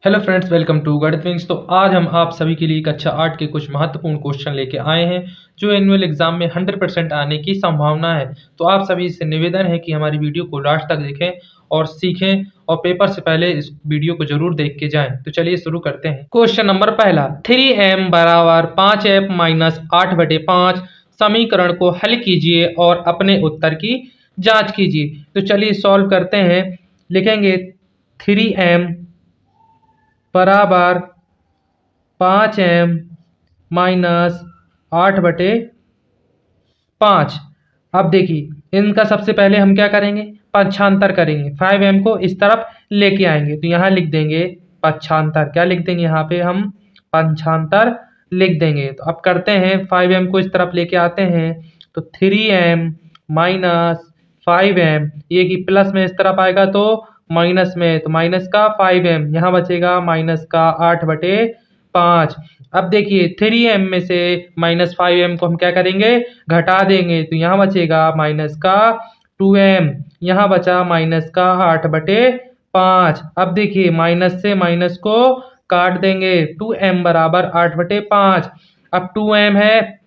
Hello friends, welcome to गणित wings. तो आज हम आप सभी के लिए कक्षा 8 के कुछ महत्वपूर्ण क्वेश्चन लेके आए हैं जो एनुअल एग्जाम में 100% आने की संभावना है। तो आप सभी से निवेदन है कि हमारी वीडियो को लास्ट तक देखें और सीखें और पेपर से पहले इस वीडियो को जरूर देख के जाएं। तो चलिए शुरू करते हैं। क्वेश्चन नंबर पहला, 3m बराबर 5f माइनस 8/5 समीकरण को हल कीजिए और अपने उत्तर की जांच कीजिए। तो चलिए सॉल्व करते हैं। लिखेंगे 3m बराबर 5m माइनस 8/5। अब देखिए इनका सबसे पहले हम क्या करेंगे, पक्षांतर करेंगे। 5m को इस तरफ लेके आएंगे तो यहाँ लिख देंगे पक्षांतर। क्या लिख देंगे यहाँ पे हम, पक्षांतर लिख देंगे। तो अब करते हैं, 5m को इस तरफ लेके आते हैं तो 3m माइनस 5m, ये कि प्लस में इस तरफ आएगा तो माइनस में, तो माइनस का 5m, यहाँ बचेगा माइनस का 8/5। अब देखिए 3m में से माइनस 5m को हम क्या करेंगे, घटा देंगे तो यहाँ बचेगा माइनस का 2m, यहाँ बचा माइनस का 8/5। अब देखिए माइनस से माइनस को काट देंगे, 2m बराबर 8/5। अब 2m है,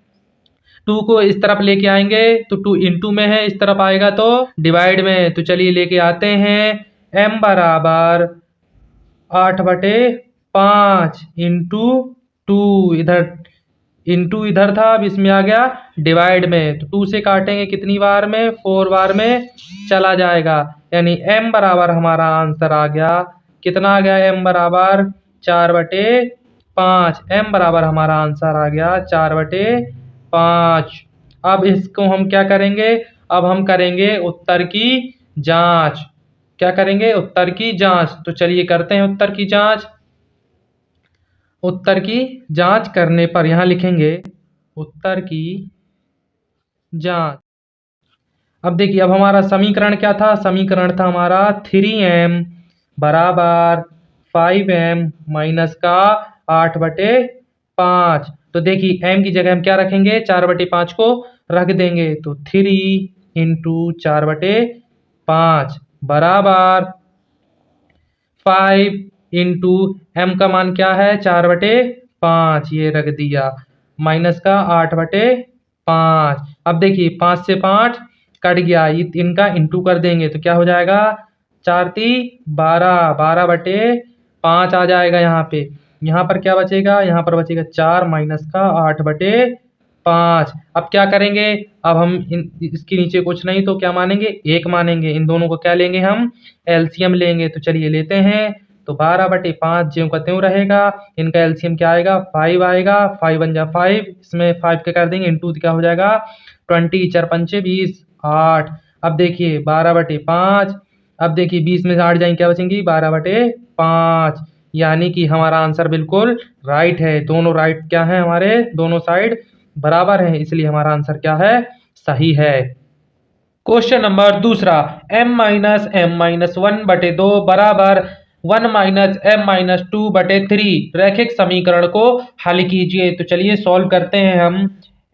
2 को इस तरफ लेके आएंगे तो 2 इंटू में है, इस तरफ आएगा तो डिवाइड में। तो चलिए लेके आते हैं, m बराबर 8/5 इंटू 2, इधर था, अब इसमें आ गया डिवाइड में। तो 2 से काटेंगे कितनी बार में, 4 बार में चला जाएगा। यानी m बराबर हमारा आंसर आ गया, कितना आ गया, m बराबर 4/5। m बराबर हमारा आंसर आ गया 4/5। अब इसको हम क्या करेंगे, अब हम करेंगे उत्तर की जांच। क्या करेंगे, उत्तर की जांच। तो चलिए करते हैं उत्तर की जांच। उत्तर की जांच करने पर यहाँ लिखेंगे उत्तर की जांच। अब देखिए अब हमारा समीकरण क्या था, समीकरण था हमारा 3m बराबर 5m माइनस का 8/5। तो देखिए m की जगह हम क्या रखेंगे, 4/5 को रख देंगे तो 3 इंटू 4/5 बराबर 5 इंटू एम का मान क्या है, 4/5, ये रख दिया, माइनस का 8/5। अब देखिए 5 से 5 कट गया, इनका इंटू कर देंगे तो क्या हो जाएगा, 4×3=12, 12/5 आ जाएगा यहाँ पे। यहाँ पर क्या बचेगा, यहाँ पर बचेगा 4 माइनस का 8/5। अब क्या करेंगे, अब हम इसके नीचे कुछ नहीं तो क्या मानेंगे, 1 मानेंगे। इन दोनों को क्या लेंगे हम, एलसीएम लेंगे। तो चलिए लेते हैं, तो 12/5 ज्यों का त्यों रहेगा, इनका एलसीएम क्या आएगा, 5 आएगा। 5 बन जा 5, इसमें 5 के कर देंगे, इंटू क्या हो जाएगा 20, 4×5 20, 8। अब देखिए 12/5, अब देखिए 20 में से 8 जाएंगे, क्या बचेंगी 12/5। यानी कि हमारा आंसर बिल्कुल राइट है। दोनों राइट क्या है हमारे, दोनों साइड बराबर है, इसलिए हमारा आंसर क्या है, सही है। क्वेश्चन नंबर दूसरा, m-m-1/2 बराबर 1-m-2/3 रैखिक समीकरण को हल कीजिए। तो चलिए सॉल्व करते हैं हम।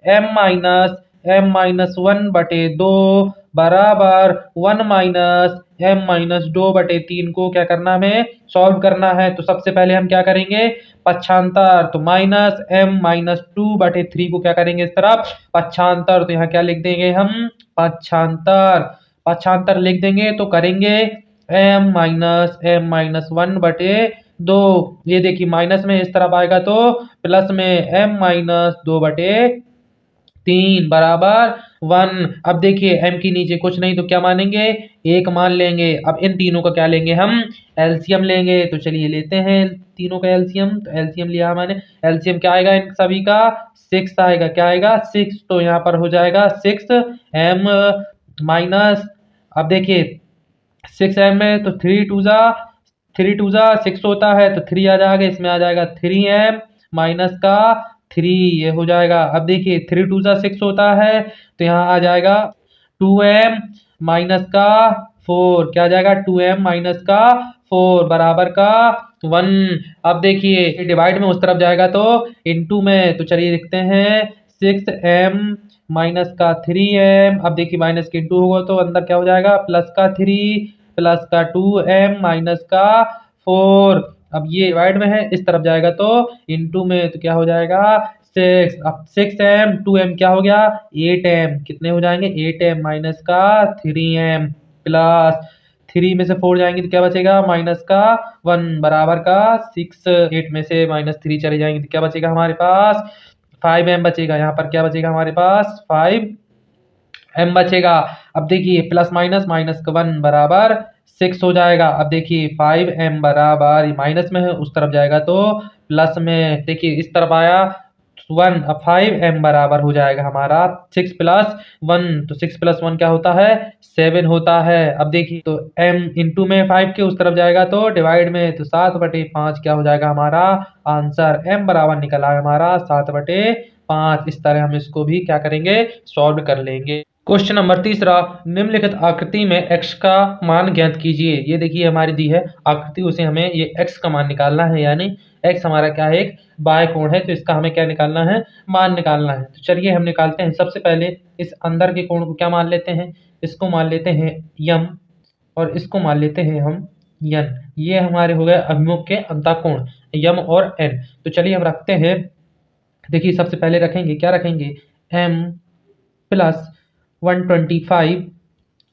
m-m-1/2 बराबर 1-m-2/3 को क्या करना है, हमें सॉल्व करना है। तो सबसे पहले हम क्या करेंगे, पक्षांतर। तो -m-2/3 को क्या करेंगे, इस तरफ पक्षांतर। तो यहाँ क्या लिख देंगे हम, पक्षांतर। पक्षांतर लिख देंगे तो करेंगे m-1/2। ये देखिए माइनस में इस तरफ आएगा तो प्लस में m-2/3 बराबर 1। अब देखिए m की नीचे कुछ नहीं तो क्या मानेंगे, 1 मान लेंगे। अब इन तीनों का क्या लेंगे हम, एलसीएम लेंगे। तो चलिए लेते हैं तीनों का एलसीएम। तो एलसीएम लिया मैंने, एलसीएम क्या आएगा इन सभी का, 6 आएगा। क्या आएगा, 6। तो यहाँ पर हो जाएगा 6m माइनस, अब देखिए 6m में तो 3 2 6 होता है तो 3 आ जाएगा, इसमें आ जाएगा 3m माइनस का 3, ये हो जाएगा। अब देखिए 3 2 6 होता है तो यहाँ आ जाएगा 2m माइनस का 4, क्या आ जाएगा 2m माइनस का 4 बराबर का 1। अब देखिए डिवाइड में उस तरफ जाएगा तो इनटू में। तो चलिए लिखते हैं 6m माइनस का 3m। अब देखिए माइनस के इंटू होगा तो अंदर क्या हो जाएगा, प्लस का 3 प्लस का 2m माइनस का 4। अब ये डिवाइड में है, इस तरफ जाएगा तो इनटू में, तो क्या हो जाएगा 6। अब 6m 2m क्या हो गया 8m, कितने हो जाएंगे 8m माइनस का 3m प्लस 3 में से 4 जाएंगे तो क्या बचेगा माइनस का 1 बराबर का 6। 8 में से -3 चले जाएंगे तो क्या बचेगा हमारे पास 5m बचेगा। यहाँ पर क्या बचेगा हमारे पास 5m बचेगा। अब देखिए प्लस माइनस माइनस का 1 बराबर 6 हो जाएगा। अब देखिए 5m बराबर माइनस में है, उस तरफ जाएगा तो प्लस में, देखिए इस तरफ आया 1। अब 5m बराबर हो जाएगा हमारा 6 प्लस 1, तो 6 प्लस 1 क्या होता है 7 होता है। अब देखिए तो m इंटू में 5 के उस तरफ जाएगा तो डिवाइड में, तो 7/5 क्या हो जाएगा हमारा आंसर। m बराबर निकला है हमारा 7/5। इस तरह हम इसको भी क्या करेंगे सॉल्व कर लेंगे। क्वेश्चन नंबर तीसरा, निम्नलिखित आकृति में x का मान ज्ञात कीजिए। ये देखिए हमारी दी है आकृति, उसे हमें ये x का मान निकालना है, यानी x हमारा क्या है एक बाह्य कोण है, तो इसका हमें क्या निकालना है मान निकालना है। तो चलिए हम निकालते हैं। सबसे पहले इस अंदर के कोण को क्या मान लेते हैं, इसको मान लेते हैं यम, और इसको मान लेते हैं हम यन। ये हमारे हो गए अभिमुख के अंतःकोण यम और एन। तो चलिए हम रखते हैं, देखिए सबसे पहले रखेंगे क्या रखेंगे m प्लस 125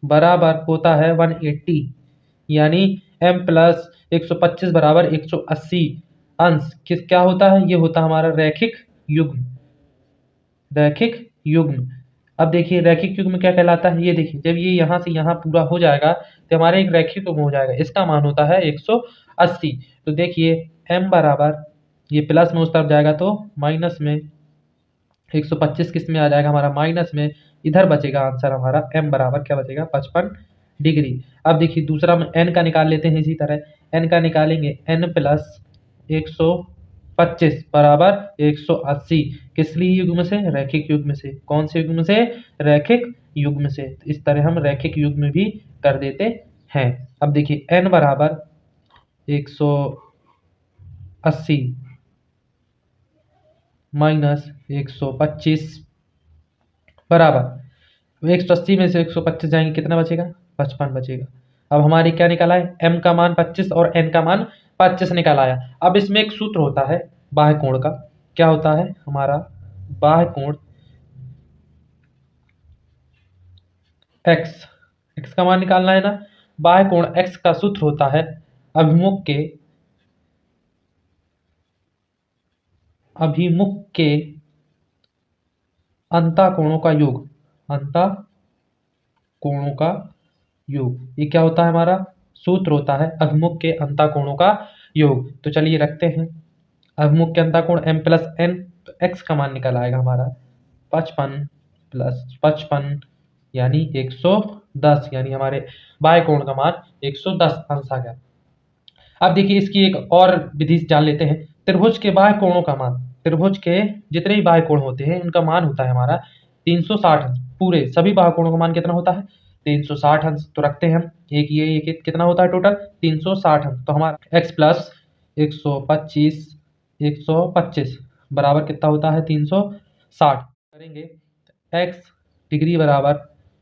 बराबर होता है 180, यानी m प्लस 125 बराबर 180 अंश किस क्या होता है, ये होता है हमारा रैखिक युग्म। रैखिक युग्म, अब देखिए रैखिक युग्म क्या कहलाता है, ये देखिए जब ये यहाँ से यहाँ पूरा हो जाएगा तो हमारा एक रैखिक युग्म हो जाएगा, इसका मान होता है 180। तो देखिए m बराबर, ये प्लस में उस तरफ जाएगा तो माइनस में 125 किस में आ जाएगा हमारा माइनस में, इधर बचेगा आंसर हमारा m बराबर क्या बचेगा 55 डिग्री। अब देखिए दूसरा में n का निकाल लेते हैं, इसी तरह n का निकालेंगे n प्लस 125 बराबर 180, किस लिए युग्म से रैखिक युग्म से। कौन से युग्म से रैखिक युग्म से। तो इस तरह हम रैखिक युग्म भी कर देते हैं। अब देखिए n बराबर 180 माइनस 125 बराबर 180 में से 125 जाएंगे कितना बचेगा 55 बचेगा। अब हमारी क्या निकाला है m का मान 25 और n का मान 25 निकाल आया। अब इसमें एक सूत्र होता है बाह्य कोण का, क्या होता है हमारा बाह्य कोण x का मान निकालना है ना। बाह्य कोण x का सूत्र होता है अभिमुख के अंतःकोणों का योग। अंतःकोणों का योग, ये क्या होता है हमारा सूत्र होता है अभिमुख के अंतःकोणों का योग। तो चलिए रखते हैं अभिमुख के अंतःकोण m प्लस n, तो x का मान निकल आएगा हमारा 55 प्लस 55 यानी 110, यानी हमारे बाह्य कोण का मान 110 अंश आ गया। अब देखिए इसकी एक और विधि जान लेते हैं, त्रिभुज के बाह्य कोणों का मान। त्रिभुज के जितने भी बाह्य कोण होते हैं उनका मान होता है हमारा 360 अंश। पूरे सभी बाह्य कोणों का मान कितना होता है 360 अंश। तो रखते हैं हम एक कितना होता है टोटल 360 अंश। तो हमारा x प्लस 125 बराबर कितना होता है 360 करेंगे। x डिग्री बराबर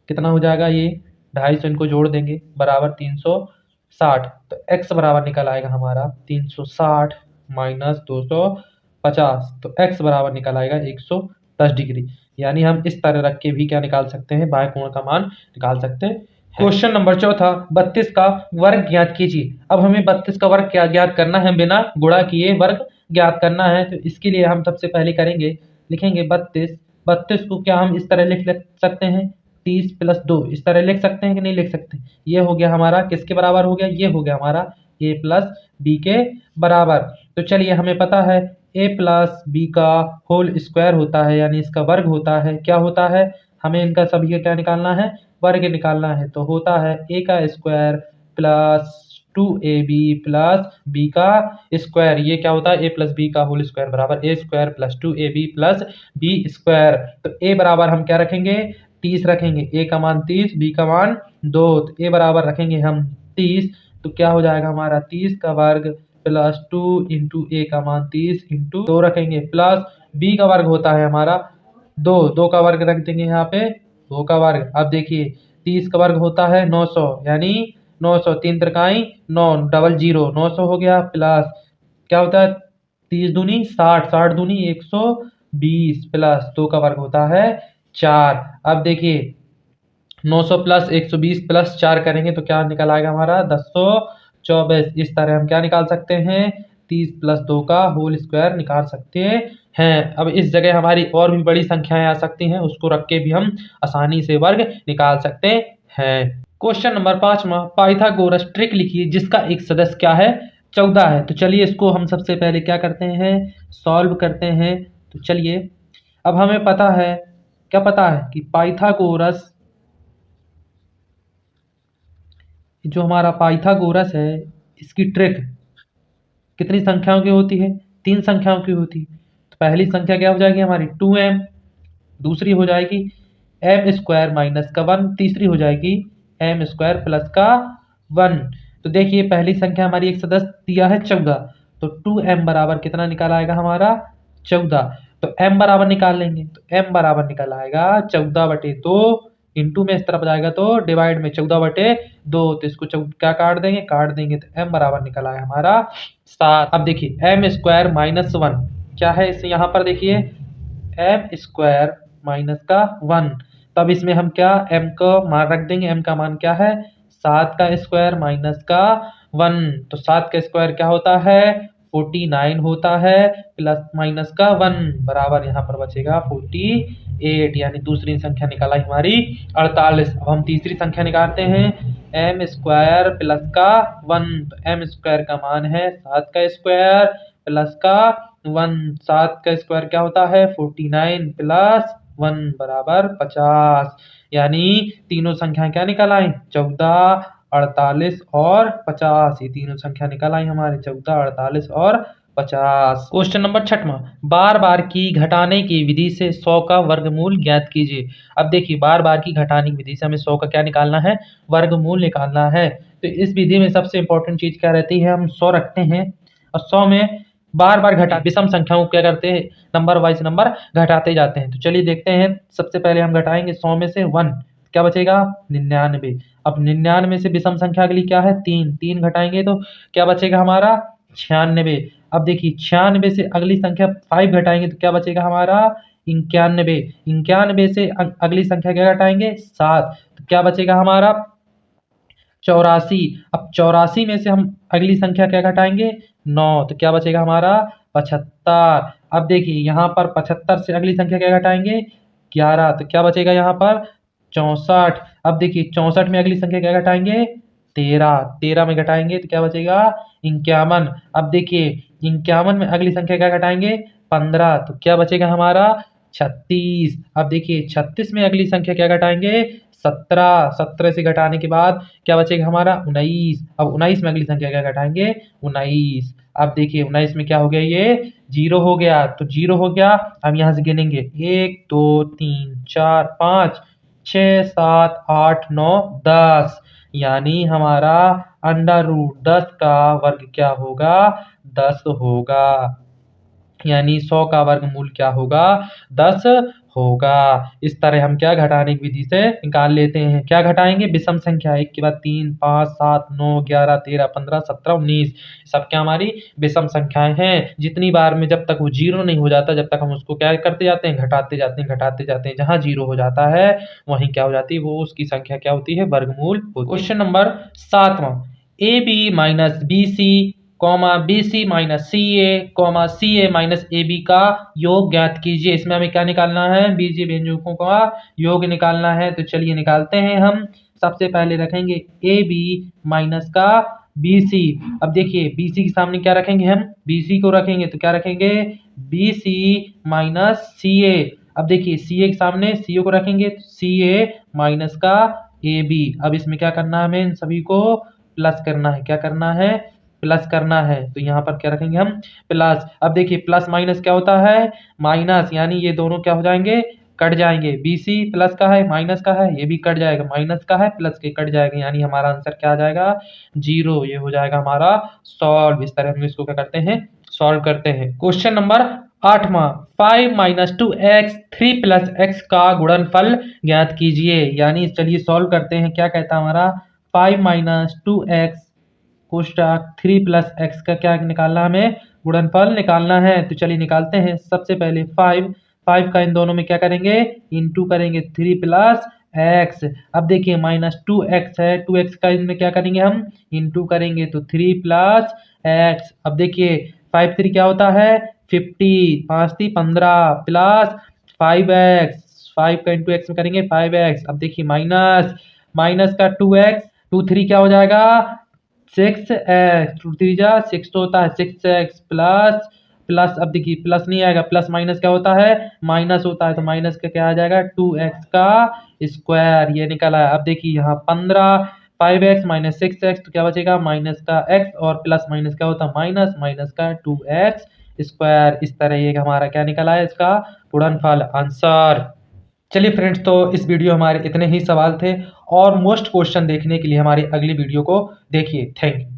कितना हो जाएगा, ये 250 इनको जोड़ देंगे बराबर 360। तो x बराबर निकल आएगा हमारा 360 माइनस 250, तो x बराबर निकल आएगा 110 डिग्री। यानी हम इस तरह रख के भी क्या निकाल सकते हैं बाह्य कोण का मान निकाल सकते हैं। क्वेश्चन नंबर चौथा, 32 का वर्ग ज्ञात कीजिए। अब हमें 32 का वर्ग क्या ज्ञात करना है, बिना गुणा किए वर्ग ज्ञात करना है। तो इसके लिए हम सबसे पहले करेंगे, लिखेंगे 32 को क्या हम इस तरह लिख सकते हैं 30 प्लस 2, इस तरह लिख सकते हैं कि नहीं लिख सकते। ये हो गया हमारा किसके बराबर हो गया, ये हो गया हमारा a प्लस बी के बराबर। तो चलिए हमें पता है a प्लस बी का होल स्क्वायर होता है, यानी इसका वर्ग होता है। क्या होता है, हमें इनका सभी का क्या निकालना है वर्ग निकालना है। तो होता है a का square plus 2ab plus b का स्क्वायर, ये क्या होता है a प्लस बी का होल स्क्वायर बराबर a square plus 2ab plus b square. तो a बराबर हम क्या रखेंगे 30 रखेंगे, a का मान 30 b का मान 2, तो a बराबर रखेंगे हम 30। तो क्या हो जाएगा हमारा 30 का वर्ग प्लस 2 इंटू a का मान 30 इंटू 2 रखेंगे प्लस b का वर्ग होता है हमारा 2 का वर्ग रख देंगे यहाँ पे 2 का वर्ग। अब देखिए 30 का वर्ग होता है 900, यानी 900 3 त्रिकाई 9 डबल 0 900 हो गया प्लस क्या होता है 30 दूनी 60, 60 दूनी 120 प्लस 2 का वर्ग होता है 4। अब देखिए 900 प्लस 120 प्लस 4 करेंगे तो क्या निकल आएगा हमारा 1024। इस तरह हम क्या निकाल सकते हैं 30 प्लस 2 का होल स्क्वायर निकाल सकते हैं। अब इस जगह हमारी और भी बड़ी संख्याएं आ सकती हैं, उसको रख के भी हम आसानी से वर्ग निकाल सकते हैं। क्वेश्चन नंबर 5वां, पाइथागोरस ट्रिक लिखिए जिसका एक सदस्य क्या है 14 है। तो चलिए इसको हम सबसे पहले क्या करते हैं सॉल्व करते हैं। तो चलिए अब हमें पता है, क्या पता है कि पाइथागोरस, जो हमारा पाइथागोरस है इसकी ट्रिक कितनी संख्याओं की होती है 3 संख्याओं की होती है। तो पहली संख्या क्या हो जाएगी हमारी 2m, दूसरी हो जाएगी m स्क्वायर माइनस का 1, तीसरी हो जाएगी m स्क्वायर प्लस का 1। तो देखिए पहली संख्या हमारी एक सदस्य दिया है 14, तो 2m बराबर कितना निकाल आएगा हमारा 14। तो m बराबर निकाल लेंगे तो m बराबर निकल आएगा 14/2, इंटू में इस तरफ जाएगा तो डिवाइड में 14/2, तो इसको क्या काट देंगे तो m बराबर निकल आया हमारा 7। अब देखिए m स्क्वायर माइनस 1 क्या है, इसे यहाँ पर देखिए m स्क्वायर माइनस का 1, तब इसमें हम क्या m को मान रख देंगे, m का मान क्या है 7 का स्क्वायर माइनस का 1, तो 7 का स्क्वायर क्या होता है 49 होता है, प्लस माइनस का 1 बराबर यहाँ पर बचेगा 48, यानी दूसरी संख्या निकाला हमारी 48। अब हम तीसरी संख्या निकालते हैं m स्क्वायर प्लस का 1, तो m स्क्वायर का मान है 7 का स्क्वायर प्लस का 1, 7 का स्क्वायर क्या होता है 49 प्लस 1 बराबर 50, यानी तीनों संख्या क्या निकल आई 14, 48 और 50। ये तीनों संख्या निकल आई हमारे 14, 48 और 50। क्वेश्चन नंबर 6वां, बार बार की घटाने की विधि से 100 का वर्गमूल ज्ञात कीजिए। अब देखिए बार बार की घटाने की विधि से हमें 100 का क्या निकालना है वर्गमूल निकालना है। तो इस विधि में सबसे इंपॉर्टेंट चीज क्या रहती है, हम 100 रखते हैं और 100 में बार बार घटा विषम संख्याओं को क्या करते हैं नंबर वाइज नंबर घटाते जाते हैं। तो चलिए देखते हैं, सबसे पहले हम घटाएंगे 100 में से 1, क्या बचेगा 99। अब 99 से विषम संख्या के लिए क्या है 3, 3 घटाएंगे तो क्या बचेगा हमारा 96। अब देखिए 96 से अगली संख्या 5 घटाएंगे तो क्या बचेगा हमारा 91, 91 से अगली संख्या क्या घटाएंगे 7, तो क्या बचेगा हमारा 84। अब 84 में से हम अगली संख्या क्या घटाएंगे 9, तो क्या बचेगा हमारा 75। अब देखिए यहाँ पर 75 से अगली संख्या क्या घटाएंगे 11, तो क्या बचेगा यहाँ पर 64। अब देखिए 64 में अगली संख्या क्या घटाएंगे 13, 13 में घटाएंगे तो क्या बचेगा 51। अब देखिए 51 में अगली संख्या क्या घटाएंगे 15, तो क्या बचेगा हमारा 36। अब देखिए 36 में अगली संख्या क्या घटाएंगे 17, 17 से घटाने के बाद क्या बचेगा हमारा 19। अब 19 में अगली संख्या क्या घटाएंगे 19। अब देखिए 19 में क्या हो गया ये 0 हो गया, तो 0 हो गया। हम यहाँ से गिनेंगे 1 2 3 4 5 6 7 8 9 10, यानी हमारा √10 का वर्ग क्या होगा 10 होगा, यानी 100 का वर्गमूल क्या होगा 10 होगा। इस तरह हम क्या घटाने की विधि से निकाल लेते हैं। क्या घटाएंगे विषम संख्या, 1 के बाद 3 5 7 9 11 13 15 17 19, सब क्या हमारी विषम संख्याएं हैं। जितनी बार में जब तक वो 0 नहीं हो जाता जब तक हम उसको क्या करते जाते हैं घटाते जाते हैं, जहां 0 हो जाता है वहीं क्या हो जाती है वो उसकी संख्या क्या होती है वर्गमूल होती है। क्वेश्चन नंबर 7वां, AB minus BC BC minus CA minus AB का योग ज्ञात कीजिए। इसमें हमें क्या निकालना है बीजीय व्यंजकों का योग निकालना है। तो चलिए निकालते हैं हम। सबसे पहले रखेंगे AB माइनस का BC। अब देखिए BC के सामने क्या रखेंगे हम BC को रखेंगे तो क्या रखेंगे BC माइनस CA। अब देखिए CA के सामने CO को रखेंगे तो CA माइनस का AB। अब इसमें क्या करना है हमें इन सभी को प्लस करना है, क्या करना है प्लस करना है। तो यहाँ पर क्या रखेंगे हम प्लस। अब देखिए प्लस माइनस क्या होता है माइनस, यानी ये दोनों क्या हो जाएंगे कट जाएंगे। BC प्लस का है माइनस का है, ये भी कट जाएगा, माइनस का है प्लस के कट जाएगा, यानी हमारा आंसर क्या आ जाएगा 0। ये हो जाएगा हमारा सॉल्व। इस तरह हम इसको क्या करते हैं सॉल्व करते हैं। क्वेश्चन नंबर 8वां, 5 माइनस 2x 3 प्लस x का गुणनफल ज्ञात कीजिए। यानी चलिए सॉल्व करते हैं। क्या कहता है हमारा 5 माइनस 2x कोष्टक 3 प्लस x का क्या निकालना हमें गुणनफल निकालना है। तो चलिए निकालते हैं। सबसे पहले 5 का इन दोनों में क्या करेंगे, इंटू करेंगे 3 प्लस एक्स। अब देखिए -2x है, 2x का इनमें क्या करेंगे हम, इंटू करेंगे तो 3 प्लस एक्स। अब देखिए 5 3 क्या होता है 50, 5 3 15 प्लस 5x, 5 का इंटू एक्स में करेंगे 5x। अब देखिए माइनस का 2x, 2 3 क्या हो जाएगा 6x, 2 3 जा 6 तो होता है 6x प्लस प्लस। अब देखिए प्लस नहीं आएगा, प्लस माइनस क्या होता है माइनस होता है, तो माइनस का क्या आ जाएगा 2x का स्क्वायर, ये निकला है। अब देखिए यहाँ 15, 5x माइनस 6x, तो क्या बचेगा माइनस का x, और प्लस माइनस क्या होता है माइनस, माइनस का 2x स्क्वायर। इस तरह ये हमारा क्या निकला है इसका गुणनफल आंसर। चलिए फ्रेंड्स, तो इस वीडियो हमारे इतने ही सवाल थे, और मोस्ट क्वेश्चन देखने के लिए हमारी अगली वीडियो को देखिए। Thank you.